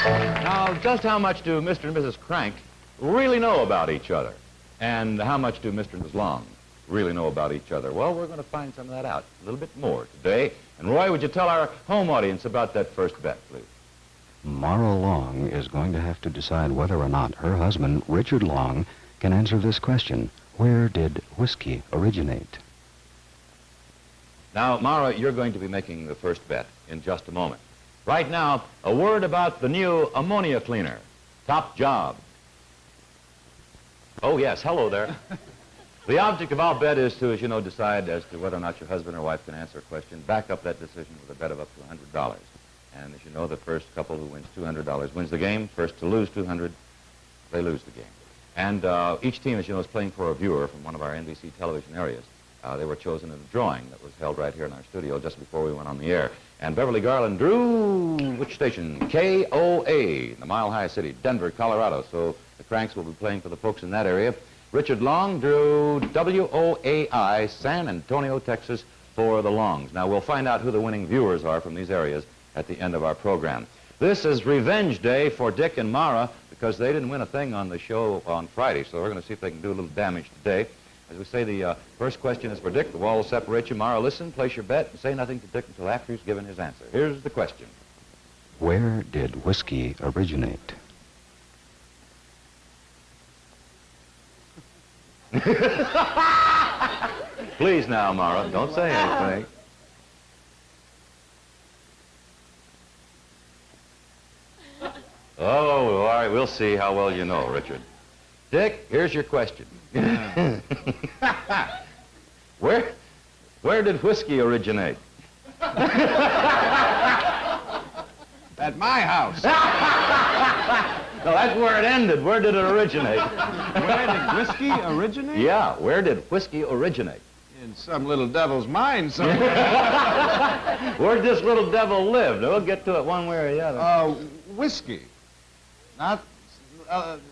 Now, just how much do Mr. and Mrs. Crank really know about each other? And how much do Mr. and Mrs. Long really know about each other? Well, we're going to find some of that out a little bit more today. And Roy, would you tell our home audience about that first bet, please? Mara Long is going to have to decide whether or not her husband, Richard Long, can answer this question. Where did whiskey originate? Now, Mara, you're going to be making the first bet in just a moment. Right now, a word about the new ammonia cleaner. Top job. Oh, yes, hello there. The object of our bet is to, as you know, decide as to whether or not your husband or wife can answer a question. Back up that decision with a bet of up to $100. And as you know, the first couple who wins $200 wins the game. First to lose $200, they lose the game. And each team, as you know, is playing for a viewer from one of our NBC television areas. They were chosen in a drawing that was held right here in our studio just before we went on the air. And Beverly Garland drew which station? KOA, in the Mile High City, Denver, Colorado. So the Cranks will be playing for the folks in that area. Richard Long drew WOAI, San Antonio, Texas, for the Longs. Now, we'll find out who the winning viewers are from these areas at the end of our program. This is Revenge Day for Dick and Mara because they didn't win a thing on the show on Friday, so we're going to see if they can do a little damage today. As we say, the first question is for Dick. The wall will separate you. Mara, listen, place your bet, and say nothing to Dick until after he's given his answer. Here's the question. Where did whiskey originate? Please now, Mara, don't say anything. Oh, all right, we'll see how well you know, Richard. Dick, here's your question. Where did whiskey originate? At my house. No, that's where it ended. Where did it originate? Where did whiskey originate? Yeah, where did whiskey originate? In some little devil's mind somewhere. Where'd this little devil live? We'll get to it one way or the other. Whiskey. Not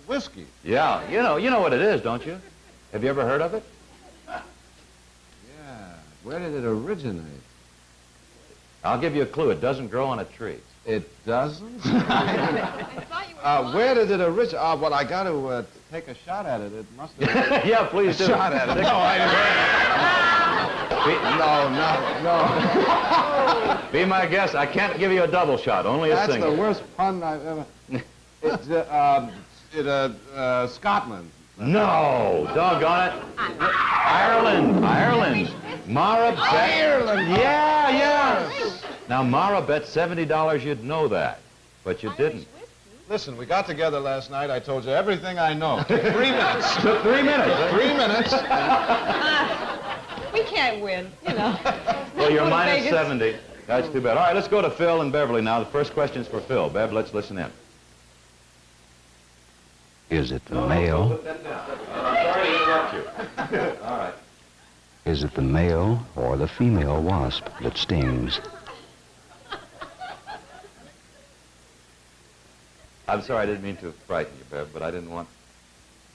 whiskey. Yeah, you know what it is, don't you? Have you ever heard of it? Yeah. Where did it originate? I'll give you a clue. It doesn't grow on a tree. It doesn't? Where did it originate? Well, I got to take a shot at it. It must have... Yeah, please do. Shot at it. No, I No. Be my guest. I can't give you a double shot, only a single. That's the worst pun I've ever... It's, Scotland. No, doggone it. Ireland. Mara bet. Ireland. Yeah. Now, Mara bet $70 you'd know that, but you didn't. Listen, we got together last night. I told you everything I know. Took 3 minutes. Took 3 minutes. 3 minutes. We can't win, you know. Well, you're minus 70. That's too bad. All right, let's go to Phil and Beverly now. The first question's for Phil. Bev, let's listen in. Is it the male? Put that down. Sorry to interrupt you. All right. Is it the male or the female wasp that stings? I'm sorry, I didn't mean to frighten you, Bev, but I didn't want...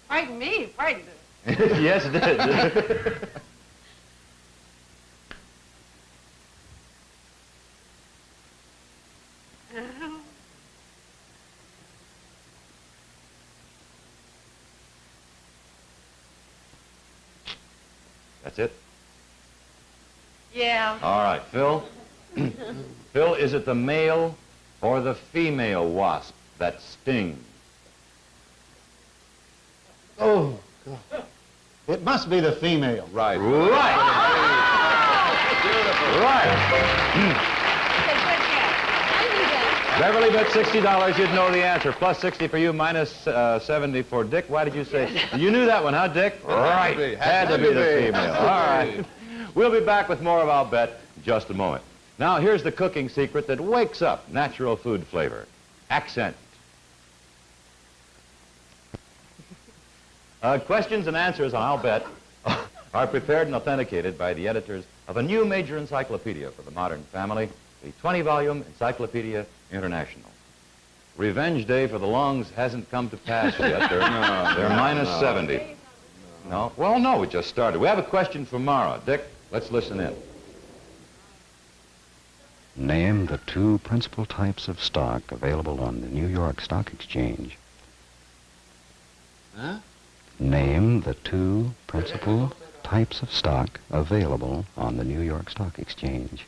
Frighten me, frighten me. Yes, it did. That's it? Yeah. All right, Phil. Phil, is it the male or the female wasp that stings? Oh, God. It must be the female. Right. Right. Right. Beverly bet $60. You'd know the answer. Plus 60 for you, minus 70 for Dick. Why did you say? You knew that one, huh, Dick? Right. Had to be the female. All right. We'll be back with more of I'll Bet in just a moment. Now, here's the cooking secret that wakes up natural food flavor. Accent. Questions and answers on I'll Bet are prepared and authenticated by the editors of a new major encyclopedia for the modern family, the 20-volume Encyclopedia International. Revenge Day for the Longs hasn't come to pass yet. They're minus 70. No? Well, no, we just started. We have a question for Mara. Dick, let's listen in. Name the two principal types of stock available on the New York Stock Exchange. Huh? Name the two principal types of stock available on the New York Stock Exchange.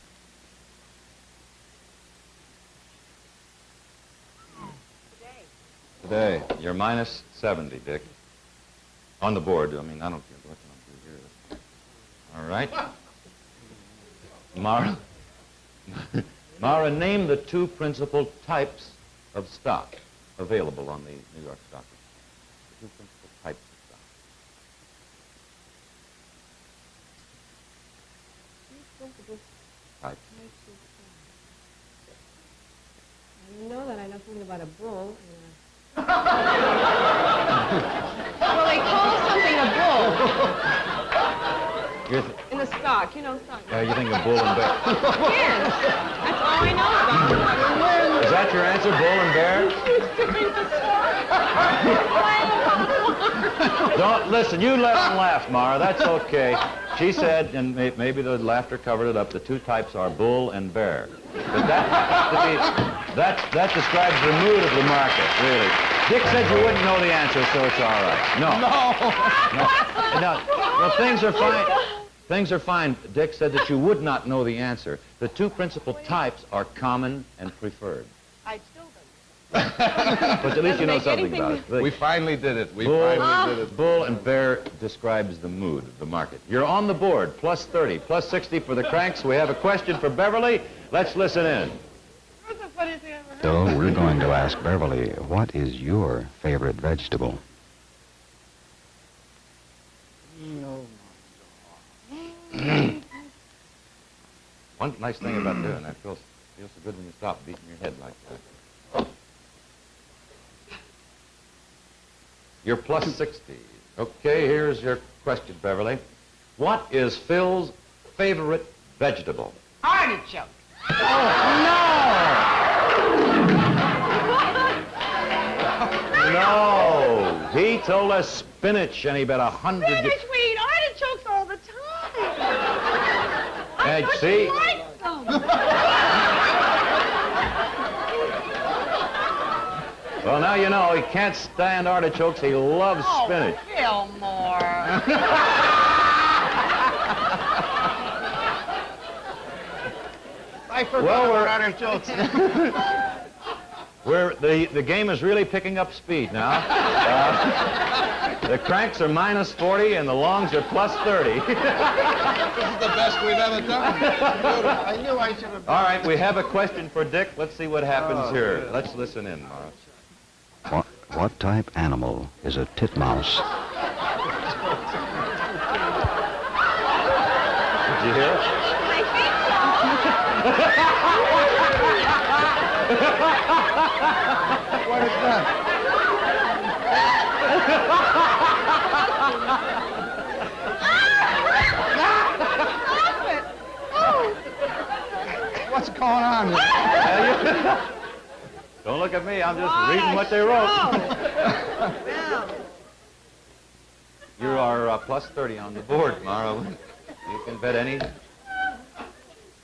Today, you're minus 70, Dick. On the board. I mean, I don't care what I'm doing here. All right. Mara. Mara, name the two principal types of stock available on the New York Stock Exchange. The two principal types of stock. Types. You know that I know something about a bull. Well, they call something a bull in the stock. You know stock. You think of bull and bear. Yes, that's all I know about. Is that your answer, bull and bear? Don't listen. You let them laugh, Mara. That's okay. She said, and maybe the laughter covered it up. The two types are bull and bear. But that describes the mood of the market, really. Dick said you wouldn't know the answer, so it's all right. No. Well, things are fine. Things are fine. Dick said that you would not know the answer. The two principal types are common and preferred. I still don't. But at least you know something about it. We finally did it. We finally did it. Bull and bear describes the mood of the market. You're on the board, plus 30, plus 60 for the cranks. We have a question for Beverly. Let's listen in. What's the funniest thing I ever heard? So we're going to ask Beverly, what is your favorite vegetable? One nice thing about doing that, feels so good when you stop beating your head like that. You're plus 60. Okay, here's your question, Beverly. What is Phil's favorite vegetable? Artichoke. No, he told us spinach, and he bet 100. Spinach, we eat artichokes all the time. Hey, I see? like them. Well, now you know he can't stand artichokes. He loves spinach. Fillmore. I forgot Well, about artichokes. The game is really picking up speed now. The cranks are minus 40 and the longs are plus 30. This is the best we've ever done. I knew I should have. All right, we have a question for Dick. Let's see what happens here. Let's listen in, Mara. What type animal is a titmouse? Did you hear it? What is that? What's going on here? Don't look at me. I'm just reading what they wrote. Well, You are plus 30 on the board, Mara. You can bet any.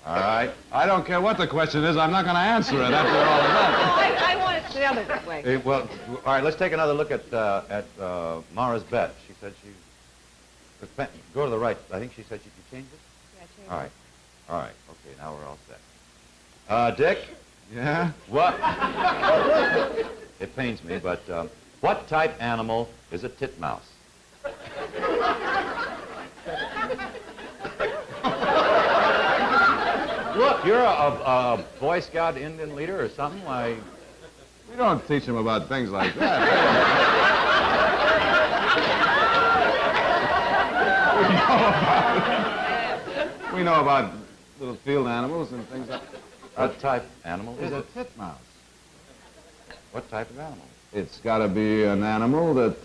All right. I don't care what the question is. I'm not going to answer it after all of that. I want it the other way. Well, all right. Let's take another look at Mara's bet. She said she. Go to the right. I think she said she could change it. Yeah, change All right. All right. Okay. Now we're all set. Dick. Yeah? What? It pains me, but what type animal is a titmouse? Look, you're a Boy Scout Indian leader or something. Why? We don't teach them about things like that. We know about little field animals and things like that. What type animal It's is a it? titmouse. What type of animal? It's got to be an animal that,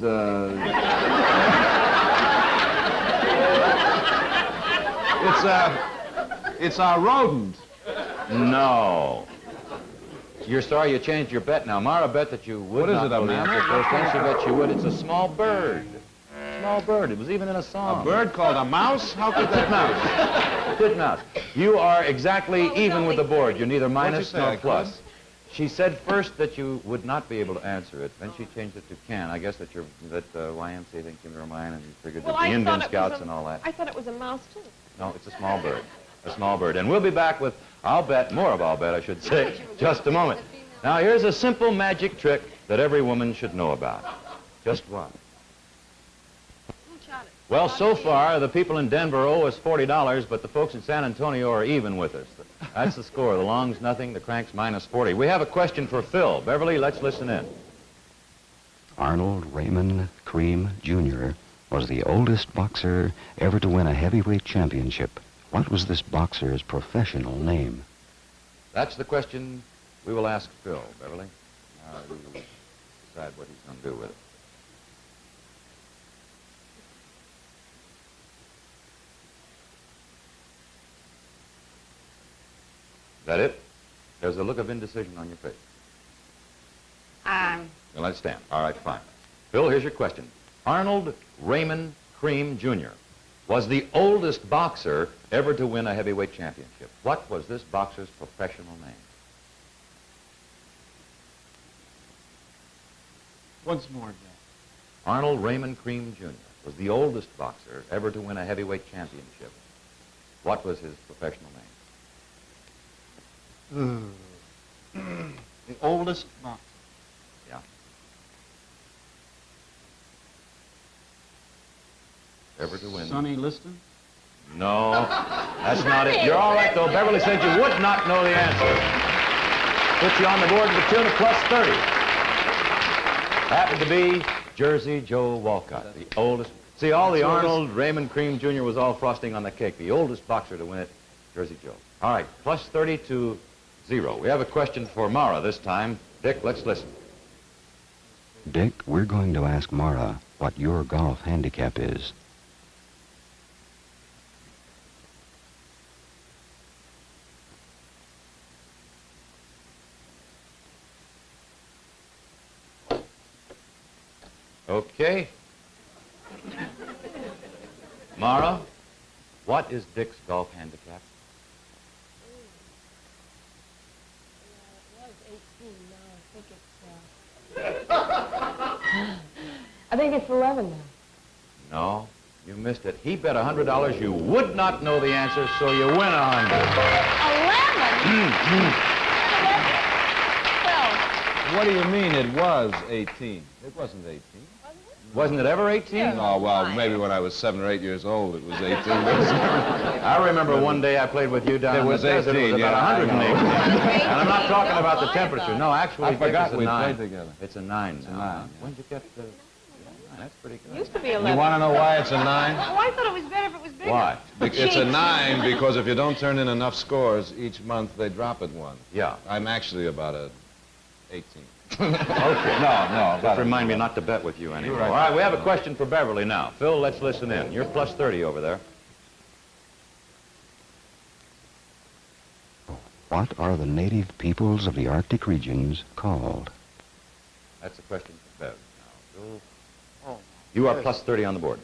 it's a rodent. No. You're sorry you changed your bet now. Mara bet that you would What is not it, a know the answer mammal? first. Then she bet you would. It's a small bird. small bird. It was even in a song. A bird called a mouse? How could that mouse? Titmouse. You are exactly even with the board. You're neither minus say, nor I plus. She said first that you would not be able to answer it. Then she changed it to can. I guess that YMCA thing came to her mind and you figured that the Indian Scouts and all that. I thought it was a mouse, too. No, it's a small bird. A small bird. And we'll be back with I'll Bet, more of I'll Bet, I should say, just a moment. Now, here's a simple magic trick that every woman should know about. Just one. Well, so far, the people in Denver owe us $40, but the folks in San Antonio are even with us. That's the score. The Longs, nothing. The Cranks, minus 40. We have a question for Phil. Beverly, let's listen in. Arnold Raymond Cream, Jr. was the oldest boxer ever to win a heavyweight championship. What was this boxer's professional name? That's the question we will ask Phil, Beverly. Now, we will decide what he's going to do with it. Is that it? There's a look of indecision on your face. Now, let's stand. All right, fine. Phil, here's your question. Arnold Raymond Cream, Jr. was the oldest boxer ever to win a heavyweight championship. What was this boxer's professional name? Once more, Jack. Arnold Raymond Cream, Jr. was the oldest boxer ever to win a heavyweight championship. What was his professional name? The oldest boxer. Yeah. Ever to win. Sonny Liston? No, that's not it. You're all right, though. Beverly said you would not know the answer. Put you on the board to the tune of plus 30. Happened to be Jersey Joe Walcott, the oldest. See, all the Arnold Raymond Cream Jr. was all frosting on the cake. The oldest boxer to win it, Jersey Joe. All right, plus 30 to 0. We have a question for Mara this time. Dick, let's listen. Dick, we're going to ask Mara what your golf handicap is. Okay. Mara, what is Dick's golf handicap? I think it's 11 now. No, you missed it. He bet $100 you would not know the answer, so you win 100. 11? What do you mean it was 18? It wasn't 18. Wasn't it ever 18? Oh, well, maybe when I was 7 or 8 years old, it was 18. I remember one day I played with you down in the desert. It was about 118. And I'm not talking about the temperature. No, actually, I forgot Dick, we it's a 9. played together. It's a 9 It's a now. 9. When did you get the... That's pretty It good. used to be 11. You want to know why it's a 9? Oh, I thought it was better if it was bigger. Why? It's a 9 because if you don't turn in enough scores each month, they drop it 1. Yeah. I'm actually about a 18. Okay. No. Just remind me not to bet with you anymore. All right, we have a question for Beverly now. Phil, let's listen in. You're plus 30 over there. What are the native peoples of the Arctic regions called? That's a question for Bev. Now, Phil, you are plus 30 on the board.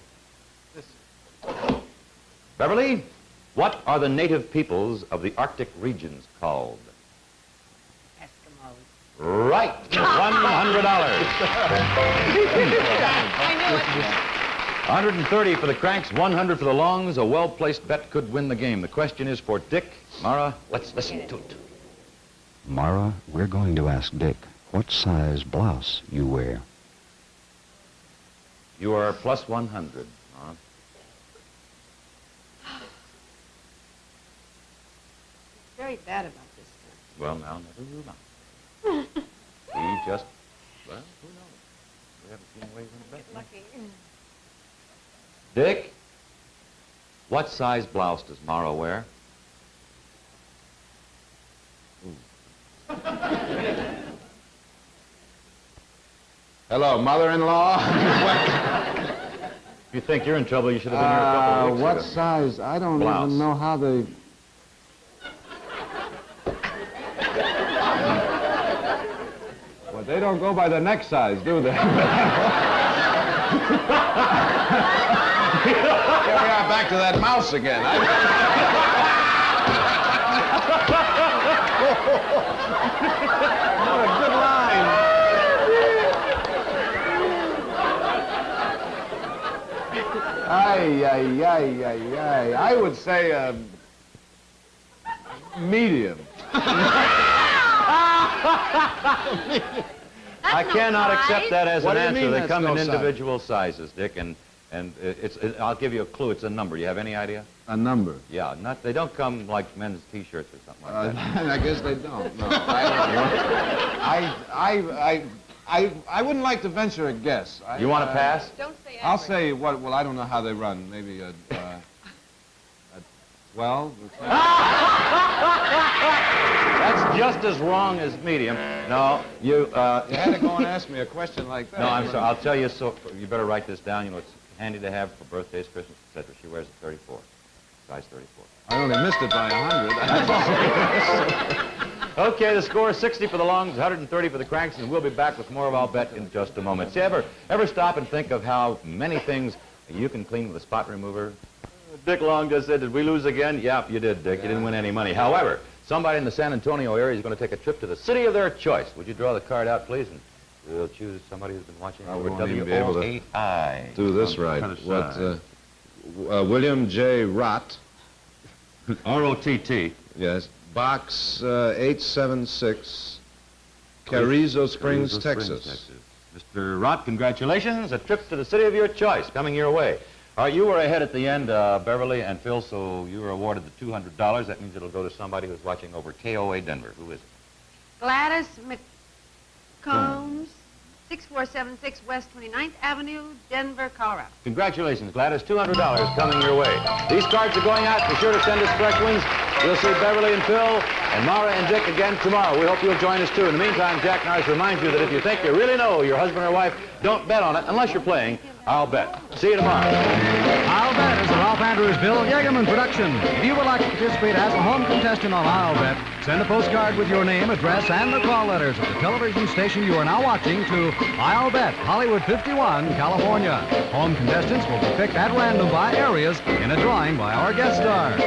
Beverly, what are the native peoples of the Arctic regions called? Right. $100. I knew it. 130 for the Cranks, 100 for the Longs. A well-placed bet could win the game. The question is for Dick. Mara, let's listen to it. Mara, we're going to ask Dick what size blouse you wear. You are plus 100, Mara. Very bad about this. Well, now, never you mind. He just, well, who knows? We haven't seen a way to win a bet. Lucky. Dick, what size blouse does Mara wear? Hello, mother-in-law. If you think you're in trouble, you should have been here a couple of weeks What ago. size? I don't Blouse. even know how they... Well, they don't go by the neck size, do they? Here we are, back to that mouse again. What a good line. I would say medium. I cannot accept that as What an do you answer. mean They that's come no in size? individual sizes, Dick, and I'll give you a clue. It's a number. You have any idea? A number. Yeah, they don't come like men's T-shirts or something like that. I guess they don't. No. I wouldn't like to venture a guess. You want to pass? Don't say I'll average. say what? Well, I don't know how they run. Maybe a 12. That's just as wrong as medium. No, you. You had to go and ask me a question like that. No, I'm sorry. I'll tell you. So you better write this down. You know, it's handy to have for birthdays, Christmas, etc. She wears a 34, size 34. I only missed it by 100. Okay, the score is 60 for the longs, 130 for the cranks, and we'll be back with more of I'll Bet in just a moment. See, ever stop and think of how many things you can clean with a spot remover? Dick Long just said, did we lose again? Yeah, you did, Dick. You didn't win any money. However, somebody in the San Antonio area is going to take a trip to the city of their choice. Would you draw the card out, please? And we'll choose somebody who's been watching I over won't even be able to WO8I. Do this right. What? William J. Rott. R-O-T-T. Yes. Box 876, Carrizo Springs, Texas. Mr. Rott, congratulations. A trip to the city of your choice coming your way. All right, you were ahead at the end, Beverly and Phil, so you were awarded the $200. That means it'll go to somebody who's watching over KOA Denver. Who is it? Gladys McCombs, 6476 West 29th Avenue, Denver, Colorado. Congratulations, Gladys. $200 coming your way. These cards are going out. Be sure to send us correct ones. We'll see Beverly and Phil and Mara and Dick again tomorrow. We hope you'll join us, too. In the meantime, Jack Narz reminds you that if you think you really know your husband or wife, don't bet on it unless you're playing I'll Bet. See you tomorrow. I'll Bet is a Ralph Andrews, Bill Yeagerman production. If you would like to participate as a home contestant on I'll Bet, send a postcard with your name, address, and the call letters of the television station you are now watching to I'll Bet, Hollywood 51, California. Home contestants will be picked at random by areas in a drawing by our guest stars.